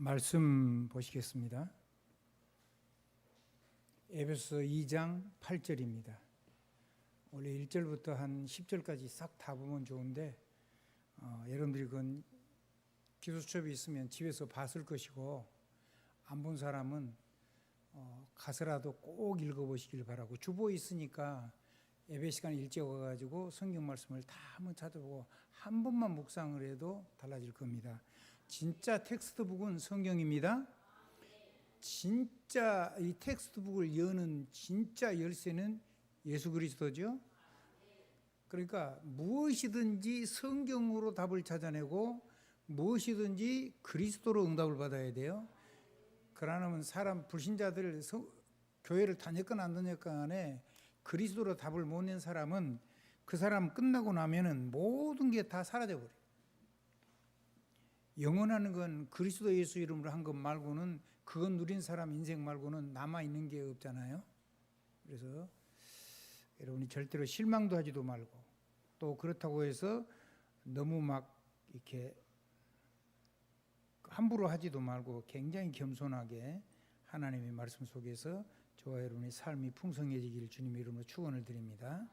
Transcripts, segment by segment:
말씀 보시겠습니다. 에베소 2장 8절입니다. 원래 1절부터 한 10절까지 싹 다 보면 좋은데 여러분들이 그건 기도 수첩이 있으면 집에서 봤을 것이고 안 본 사람은 가서라도 꼭 읽어보시길 바라고, 주보 있으니까 예배 시간 일찍 와가지고 성경 말씀을 다 한번 찾아보고 한 번만 묵상을 해도 달라질 겁니다. 진짜 텍스트북은 성경입니다. 진짜 이 텍스트북을 여는 진짜 열쇠는 예수 그리스도죠. 그러니까 무엇이든지 성경으로 답을 찾아내고 무엇이든지 그리스도로 응답을 받아야 돼요. 그러면 사람 불신자들 교회를 다녔건 안 다녔건 간에 그리스도로 답을 못 낸 사람은 그 사람 끝나고 나면은 모든 게 다 사라져 버려요. 영원하는 건 그리스도 예수 이름으로 한 것 말고는, 그건 누린 사람 인생 말고는 남아있는 게 없잖아요. 그래서 여러분이 절대로 실망도 하지도 말고, 또 그렇다고 해서 너무 막 이렇게 함부로 하지도 말고 굉장히 겸손하게 하나님의 말씀 속에서 저와 여러분의 삶이 풍성해지기를 주님의 이름으로 축원을 드립니다.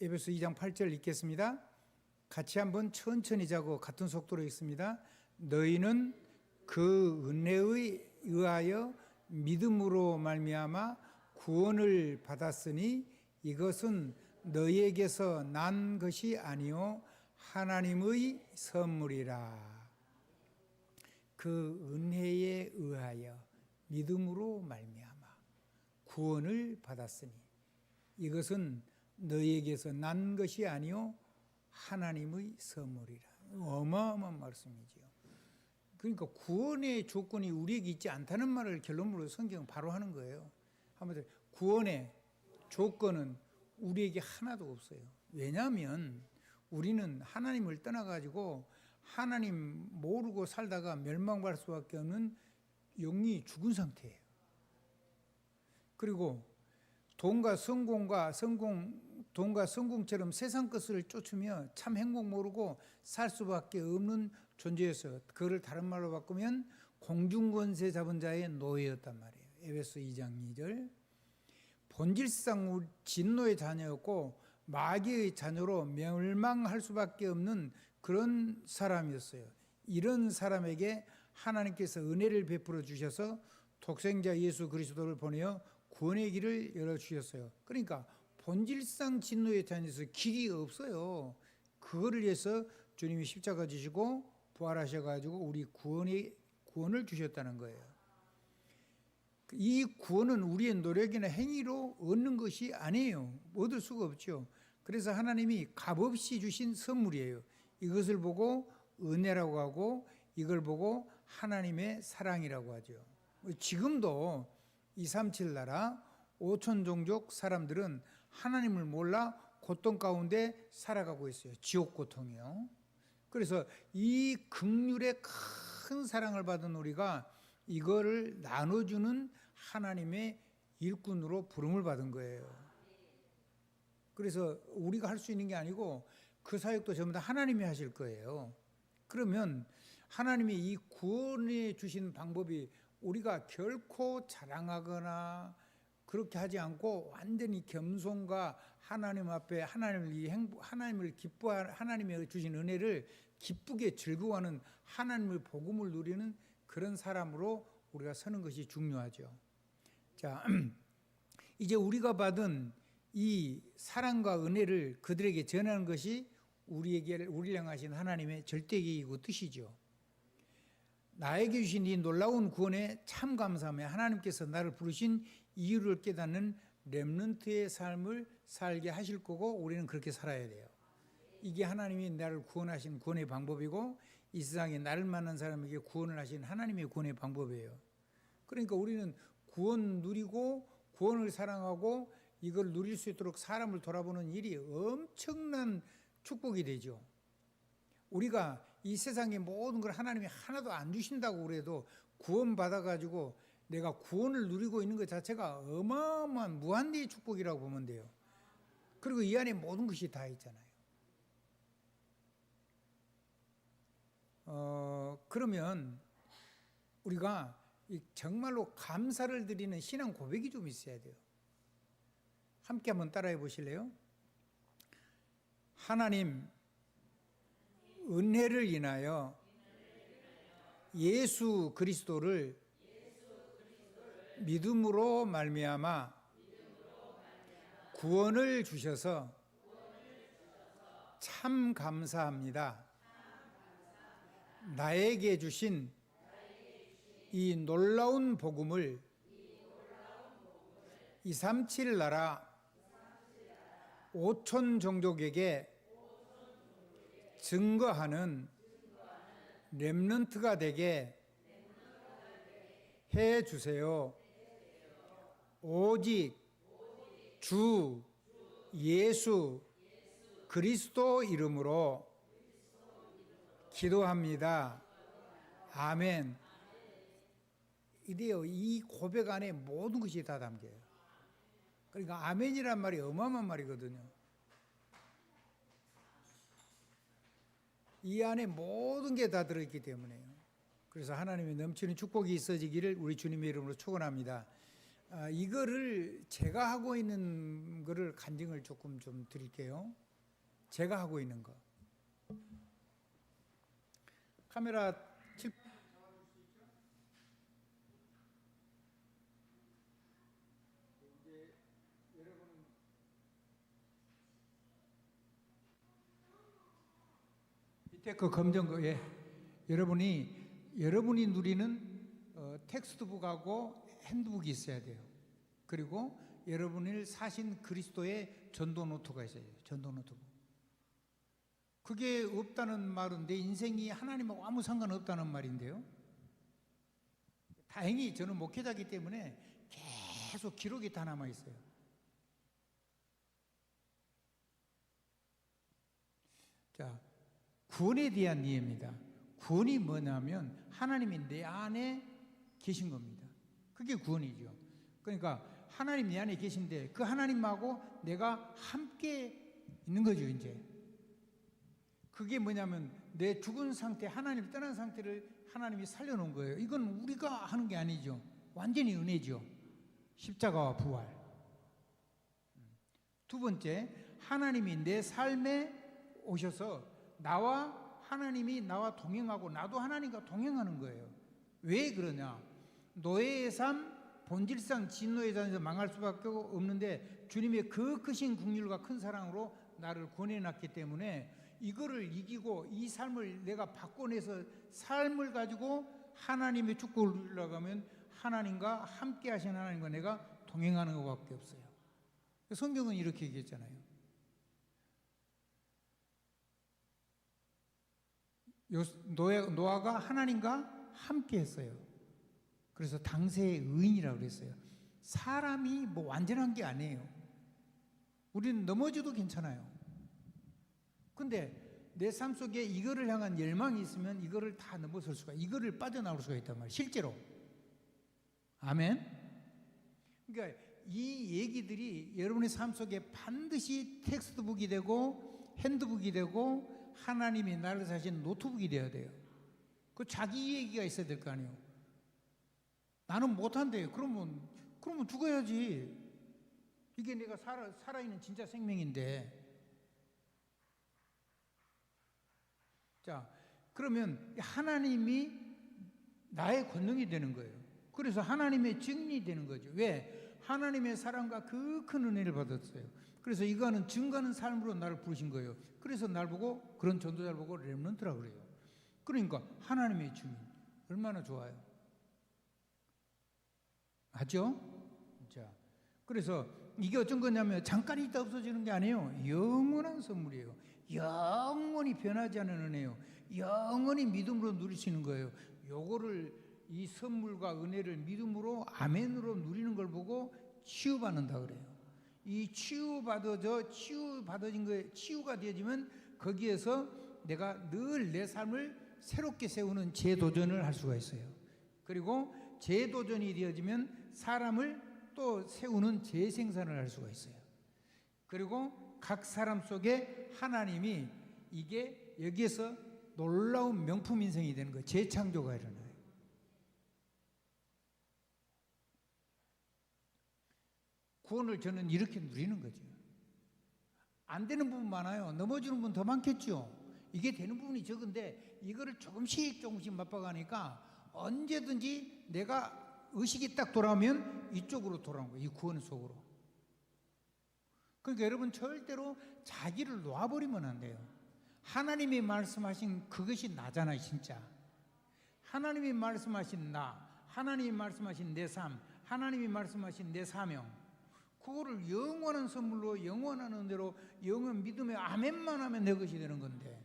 에베소 2장 8절 읽겠습니다. 같이 한번 천천히 자고 같은 속도로 읽습니다. 너희는 그 은혜에 의하여 믿음으로 말미암아 구원을 받았으니 이것은 너희에게서 난 것이 아니요 하나님의 선물이라. 그 은혜에 의하여 믿음으로 말미암아 구원을 받았으니 이것은 너희에게서 난 것이 아니요 하나님의 선물이라. 어마어마한 말씀이지요. 그러니까 구원의 조건이 우리에게 있지 않다는 말을 결론으로 성경은 바로 하는 거예요. 한마디로 구원의 조건은 우리에게 하나도 없어요. 왜냐하면 우리는 하나님을 떠나가지고 하나님 모르고 살다가 멸망받을 수밖에 없는 영이 죽은 상태예요. 그리고 돈과 성공처럼 세상 것을 쫓으며 참 행복 모르고 살 수밖에 없는 존재였어요. 그거를 다른 말로 바꾸면 공중권세 잡은 자의 노예였단 말이에요. 에베소 2장 2절. 본질상 진노의 자녀였고 마귀의 자녀로 멸망할 수밖에 없는 그런 사람이었어요. 이런 사람에게 하나님께서 은혜를 베풀어 주셔서 독생자 예수 그리스도를 보내어 구원의 길을 열어주셨어요. 그러니까 본질상 진노의 자녀에서 길이 없어요. 그거를 위해서 주님이 십자가 지시고 부활하셔가지고 우리 구원을 주셨다는 거예요. 이 구원은 우리의 노력이나 행위로 얻는 것이 아니에요. 얻을 수가 없죠. 그래서 하나님이 값없이 주신 선물이에요. 이것을 보고 은혜라고 하고 이걸 보고 하나님의 사랑이라고 하죠. 지금도 237 나라 5천 종족 사람들은 하나님을 몰라 고통 가운데 살아가고 있어요. 지옥 고통이요. 그래서 이 긍휼의 큰 사랑을 받은 우리가 이거를 나눠주는 하나님의 일꾼으로 부름을 받은 거예요. 그래서 우리가 할 수 있는 게 아니고 그 사역도 전부 다 하나님이 하실 거예요. 그러면 하나님이 이 구원해 주신 방법이 우리가 결코 자랑하거나 그렇게 하지 않고 완전히 겸손과 하나님 앞에 하나님을 기뻐할, 하나님이 주신 은혜를 기쁘게 즐거워하는 하나님의 복음을 누리는 그런 사람으로 우리가 서는 것이 중요하죠. 자, 이제 우리가 받은 이 사랑과 은혜를 그들에게 전하는 것이 우리를 향하신 하나님의 절대계획이고 뜻이죠. 나에게 주신 이 놀라운 구원에 참 감사하며 하나님께서 나를 부르신 이유를 깨닫는 렘넌트의 삶을 살게 하실 거고 우리는 그렇게 살아야 돼요. 이게 하나님이 나를 구원하신 구원의 방법이고 이 세상에 나를 만난 사람에게 구원을 하신 하나님의 구원의 방법이에요. 그러니까 우리는 구원 누리고 구원을 사랑하고 이걸 누릴 수 있도록 사람을 돌아보는 일이 엄청난 축복이 되죠. 우리가 이 세상의 모든 걸 하나님이 하나도 안 주신다고 그래도 구원 받아가지고 내가 구원을 누리고 있는 것 자체가 어마어마한 무한대의 축복이라고 보면 돼요. 그리고 이 안에 모든 것이 다 있잖아요. 그러면 우리가 정말로 감사를 드리는 신앙 고백이 좀 있어야 돼요. 함께 한번 따라해 보실래요? 하나님, 은혜를 인하여 예수 그리스도를 믿음으로 말미암아 구원을 주셔서 참 감사합니다. 나에게 주신 이 놀라운 복음을 237 나라 5천 종족에게 증거하는 렘넌트가 되게 해 주세요. 오직 주 예수 그리스도 이름으로 기도합니다. 아멘. 이래요. 이 고백 안에 모든 것이 다 담겨요. 그러니까 아멘이란 말이 어마어마한 말이거든요. 이 안에 모든 게 다 들어있기 때문에요. 그래서 하나님의 넘치는 축복이 있어지기를 우리 주님의 이름으로 축원합니다. 이거를 제가 하고 있는 거를 간증을 조금 좀 드릴게요. 제가 하고 있는 거. 카메라 7. 밑에 그 검정 거에 여러분이 누리는 텍스트북하고 핸드북이 있어야 돼요. 그리고 여러분을 사신 그리스도의 전도 노트가 있어야 돼요. 전도 노트북. 그게 없다는 말은 내 인생이 하나님하고 아무 상관없다는 말인데요. 다행히 저는 목회자이기 때문에 계속 기록이 다 남아 있어요. 자, 구원에 대한 이해입니다. 구원이 뭐냐면 하나님이 내 안에 계신 겁니다. 그게 구원이죠. 그러니까 하나님 내 안에 계신데 그 하나님하고 내가 함께 있는 거죠, 이제. 그게 뭐냐면 내 죽은 상태, 하나님 떠난 상태를 하나님이 살려놓은 거예요. 이건 우리가 하는 게 아니죠. 완전히 은혜죠. 십자가와 부활. 두 번째, 하나님이 내 삶에 오셔서 하나님이 나와 동행하고 나도 하나님과 동행하는 거예요. 왜 그러냐? 노예의 삶, 본질상 진노의 자에서 망할 수밖에 없는데 주님의 그 크신 긍휼과 큰 사랑으로 나를 구원해놨기 때문에 이거를 이기고 이 삶을 내가 바꿔내서 삶을 가지고 하나님의 축복을 누리려고 하면 하나님과 함께 하신 하나님과 내가 동행하는 것밖에 없어요. 성경은 이렇게 얘기했잖아요. 노아가 하나님과 함께 했어요. 그래서 당세의 의인이라고 그랬어요. 사람이 뭐 완전한 게 아니에요. 우리는 넘어져도 괜찮아요. 근데 내 삶 속에 이거를 향한 열망이 있으면 이거를 다 넘어설 수가, 이거를 빠져나올 수가 있단 말이에요. 실제로. 아멘. 그러니까 이 얘기들이 여러분의 삶 속에 반드시 텍스트북이 되고 핸드북이 되고 하나님이 나를 사신 노트북이 되어야 돼요. 그 자기 얘기가 있어야 될 거 아니에요. 나는 못한대요. 그러면 죽어야지. 이게 내가 살아있는 진짜 생명인데. 자, 그러면 하나님이 나의 권능이 되는 거예요. 그래서 하나님의 증인이 되는 거죠. 왜? 하나님의 사랑과 그 큰 은혜를 받았어요. 그래서 이거는 증거하는 삶으로 나를 부르신 거예요. 그래서 날 보고, 그런 전도자를 보고 렘넌트라고 그래요. 그러니까 하나님의 증인. 얼마나 좋아요. 맞죠? 자, 그래서 이게 어쩐 거냐면 잠깐 있다 없어지는 게 아니에요. 영원한 선물이에요. 영원히 변하지 않는 은혜요. 영원히 믿음으로 누릴 수 있는 거예요. 요거를, 이 선물과 은혜를 믿음으로 아멘으로 누리는 걸 보고 치유받는다 그래요. 이 치유받아진 거에 치유가 되어지면 거기에서 내가 늘 내 삶을 새롭게 세우는 재도전을 할 수가 있어요. 그리고 재도전이 되어지면 사람을 또 세우는 재생산을 할 수가 있어요. 그리고 각 사람 속에 하나님이 이게 여기에서 놀라운 명품 인생이 되는 거예요. 재창조가 일어나요. 구원을 저는 이렇게 누리는 거죠. 안 되는 부분 많아요. 넘어지는 부분 더 많겠죠. 이게 되는 부분이 적은데 이거를 조금씩 맛봐가니까 언제든지 내가 의식이 딱 돌아오면 이쪽으로 돌아오는 거예요. 이 구원 속으로. 그러니까 여러분 절대로 자기를 놓아버리면 안 돼요. 하나님이 말씀하신 그것이 나잖아요. 진짜 하나님이 말씀하신 나, 하나님이 말씀하신 내 삶, 하나님이 말씀하신 내 사명, 그거를 영원한 선물로 영원한 은혜로 영원 믿음에 아멘만 하면 내 것이 되는 건데,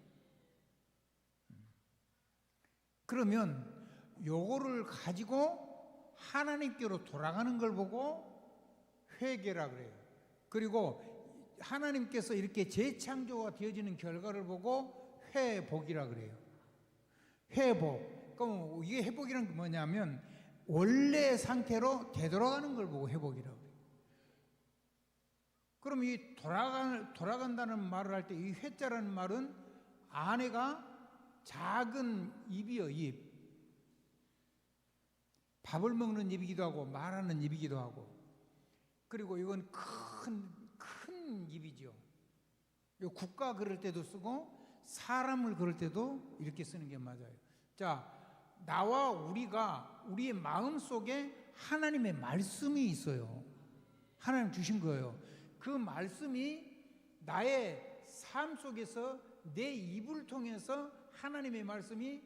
그러면 요거를 가지고 하나님께로 돌아가는 걸 보고 회개라 그래요. 그리고 하나님께서 이렇게 재창조가 되어지는 결과를 보고 회복이라 그래요. 회복. 그럼 이게 회복이란 게 뭐냐면 원래 상태로 되돌아가는 걸 보고 회복이라고 그래요. 그럼 이 돌아간다는 말을 할 때 이 회자라는 말은 아내가 작은 입이요, 입. 밥을 먹는 입이기도 하고 말하는 입이기도 하고, 그리고 이건 큰 입이죠. 국가 그럴 때도 쓰고 사람을 그럴 때도 이렇게 쓰는 게 맞아요. 자, 나와 우리의 마음 속에 하나님의 말씀이 있어요. 하나님 주신 거예요. 그 말씀이 나의 삶 속에서 내 입을 통해서 하나님의 말씀이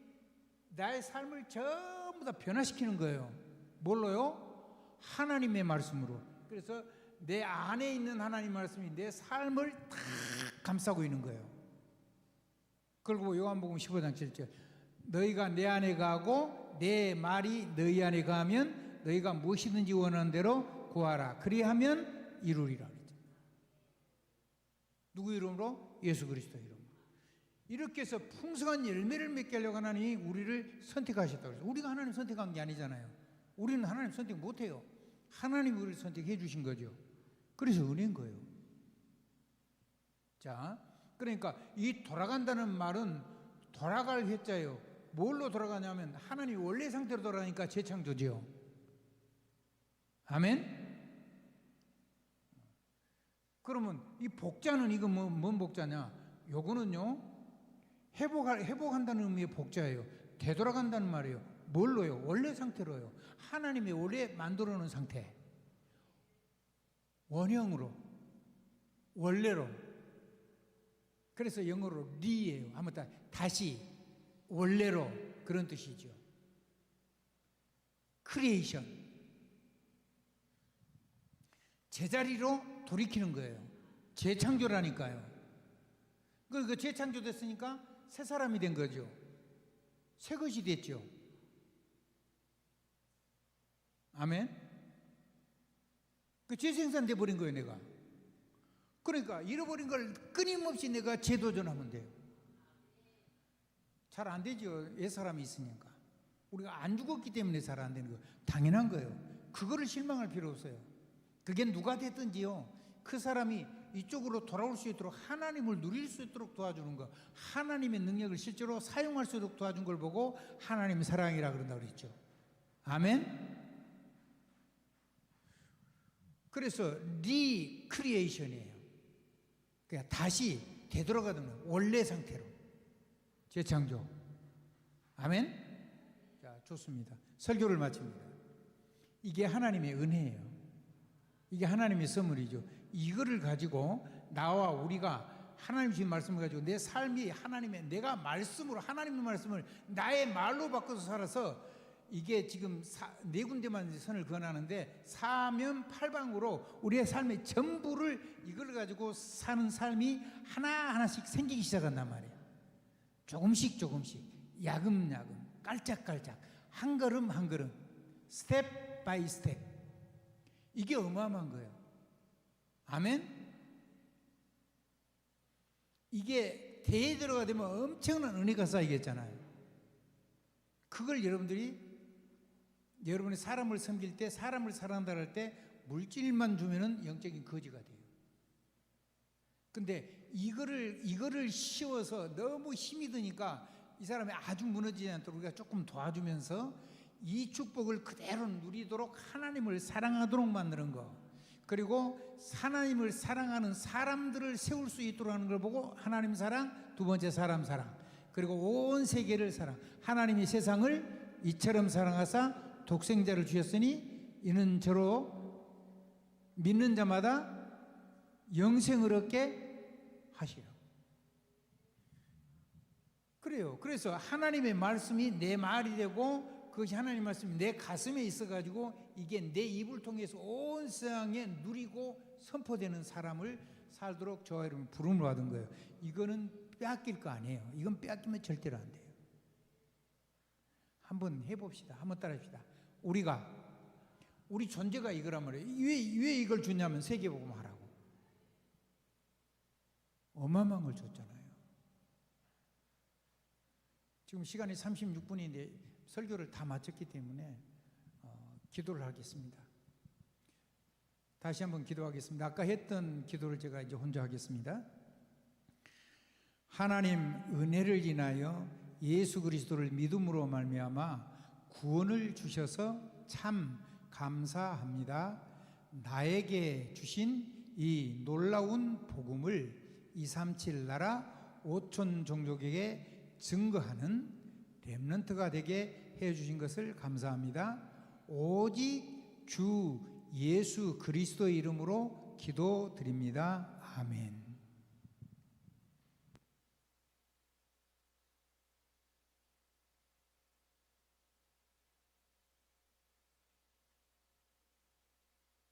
나의 삶을 전부 다 변화시키는 거예요. 뭘로요? 하나님의 말씀으로. 그래서 내 안에 있는 하나님 말씀이 내 삶을 다 감싸고 있는 거예요. 그리고 요한복음 15장 7절, 너희가 내 안에 가고 내 말이 너희 안에 가면 너희가 무엇이든지 원하는 대로 구하라. 그리하면 이루리라. 누구 이름으로? 예수 그리스도 이름으로. 이렇게 해서 풍성한 열매를 맺게 하려고 하나님이 우리를 선택하셨다고 그래서 우리가 하나님 선택한 게 아니잖아요. 우리는 하나님 선택 못해요. 하나님이 우리를 선택해 주신 거죠. 그래서 은혜인 거예요. 자, 그러니까 이 돌아간다는 말은 돌아갈 회자예요. 뭘로 돌아가냐면 하나님이 원래 상태로 돌아가니까 재창조죠. 아멘? 그러면 이 복자는 이거 뭔 복자냐? 요거는요, 회복한다는 의미의 복자예요. 되돌아간다는 말이에요. 뭘로요? 원래 상태로요. 하나님이 원래 만들어 놓은 상태. 원형으로. 원래로. 그래서 영어로 리예요. 한번 다시 원래로, 그런 뜻이죠. 크리에이션. 제자리로 돌이키는 거예요. 재창조라니까요. 그 재창조됐으니까 새 사람이 된 거죠. 새 것이 됐죠. 아멘. 그 재생산돼 버린 거예요, 내가. 그러니까 잃어버린 걸 끊임없이 내가 재도전하면 돼요. 잘 안 되죠. 옛사람이 있으니까. 우리가 안 죽었기 때문에 잘 안 되는 거예요. 당연한 거예요. 그거를 실망할 필요 없어요. 그게 누가 됐든지요, 그 사람이 이쪽으로 돌아올 수 있도록 하나님을 누릴 수 있도록 도와주는 거, 하나님의 능력을 실제로 사용할 수 있도록 도와준 걸 보고 하나님의 사랑이라 그런다고 그랬죠. 아멘. 그래서 리크리에이션이에요. 그냥 다시 되돌아가는 거예요. 원래 상태로 재창조. 아멘. 자, 좋습니다. 설교를 마칩니다. 이게 하나님의 은혜예요. 이게 하나님의 선물이죠. 이거를 가지고 나와 우리가 하나님 주신 말씀을 가지고 내 삶이 하나님의, 내가 말씀으로 하나님의 말씀을 나의 말로 바꿔서 살아서, 이게 지금 네 군데만 선을 그어놨는데 사면 팔방으로 우리의 삶의 전부를 이걸 가지고 사는 삶이 하나하나씩 생기기 시작한단 말이에요. 조금씩 야금야금 깔짝깔짝 한 걸음 한 걸음 스텝 바이 스텝. 이게 어마어마한 거예요. 아멘? 이게 대에 들어가 되면 엄청난 은혜가 쌓이겠잖아요. 그걸 여러분이 사람을 섬길 때, 사람을 사랑한다 할 때 물질만 주면은 영적인 거지가 돼요. 근데 이거를 씌워서 너무 힘이 드니까 이 사람이 아주 무너지지 않도록 우리가 조금 도와주면서 이 축복을 그대로 누리도록 하나님을 사랑하도록 만드는 거, 그리고 하나님을 사랑하는 사람들을 세울 수 있도록 하는 걸 보고 하나님 사랑, 두 번째 사람 사랑, 그리고 온 세계를 사랑. 하나님이 세상을 이처럼 사랑하사 독생자를 주셨으니 이는 저로 믿는 자마다 영생을 얻게 하시라. 그래요. 그래서 하나님의 말씀이 내 말이 되고 그것이 하나님의 말씀이 내 가슴에 있어가지고 이게 내 입을 통해서 온 세상에 누리고 선포되는 사람을 살도록 저와 여러분 부름을 받은 거예요. 이거는 빼앗길 거 아니에요. 이건 빼앗기면 절대로 안 돼요. 한번 해봅시다. 한번 따라합시다. 우리 존재가 이거란 말이에요. 왜 이걸 주냐면 세계복음 하라고. 어마어마한 걸 줬잖아요. 지금 시간이 36분인데 설교를 다 마쳤기 때문에 기도를 하겠습니다. 다시 한번 기도하겠습니다. 아까 했던 기도를 제가 이제 혼자 하겠습니다. 하나님, 은혜를 인하여 예수 그리스도를 믿음으로 말미암아 구원을 주셔서 참 감사합니다. 나에게 주신 이 놀라운 복음을 237 나라 5천 종족에게 증거하는 렘넌트가 되게 해주신 것을 감사합니다. 오직 주 예수 그리스도의 이름으로 기도드립니다. 아멘.